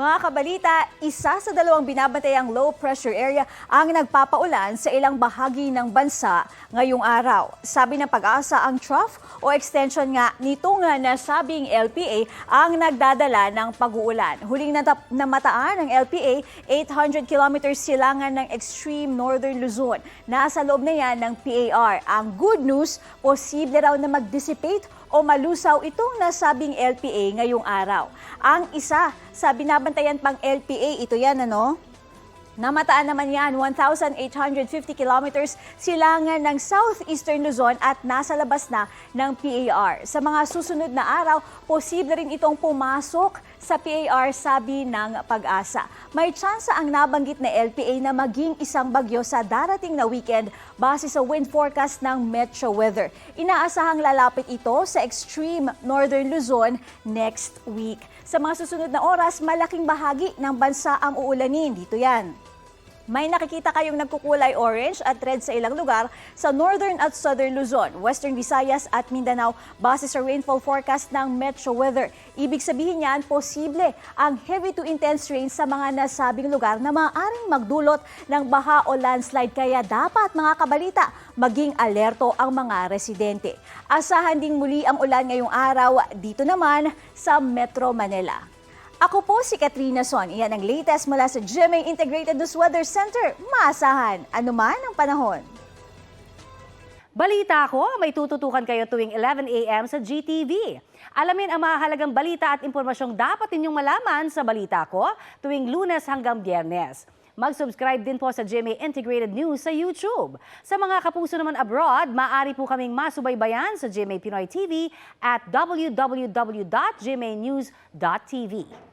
Mga kabalita, isa sa dalawang binabantayan low pressure area ang nagpapaulan sa ilang bahagi ng bansa ngayong araw. Sabi ng Pag-asa, ang trough o extension nga nitong nasabing LPA ang nagdadala ng pag-uulan. Huling namataan ng LPA, 800 kilometers silangan ng extreme northern Luzon. Nasa loob na yan ng PAR. Ang good news, posible raw na mag-dissipate o malusaw itong nasabing LPA ngayong araw. Ang isa sa binabantayan pang LPA, ito yan namataan naman yan, 1,850 kilometers silangan ng southeastern Luzon at nasa labas na ng PAR. Sa mga susunod na araw, posible rin itong pumasok sa PAR, sabi ng Pag-asa. May tsansa ang nabanggit na LPA na maging isang bagyo sa darating na weekend base sa wind forecast ng Metro Weather. Inaasahang lalapit ito sa extreme northern Luzon next week. Sa mga susunod na oras, malaking bahagi ng bansa ang uulanin. Dito yan. May nakikita kayong nagkukulay orange at red sa ilang lugar sa northern at southern Luzon, western Visayas at Mindanao base sa rainfall forecast ng Metro Weather. Ibig sabihin niyan, posible ang heavy to intense rain sa mga nasabing lugar na maaaring magdulot ng baha o landslide. Kaya dapat, mga kabalita, maging alerto ang mga residente. Asahan ding muli ang ulan ngayong araw dito naman sa Metro Manila. Ako po si Katrina Son. Iyan ang latest mula sa GMA Integrated News Weather Center. Maasahan, anuman ang panahon. Balita ko, may tututukan kayo tuwing 11 a.m. sa GTV. Alamin ang mahalagang balita at impormasyong dapat ninyong malaman sa Balita Ko tuwing Lunes hanggang Biyernes. Mag-subscribe din po sa GMA Integrated News sa YouTube. Sa mga kapuso naman abroad, maaari po kaming masubaybayan sa GMA Pinoy TV at www.gmanews.tv.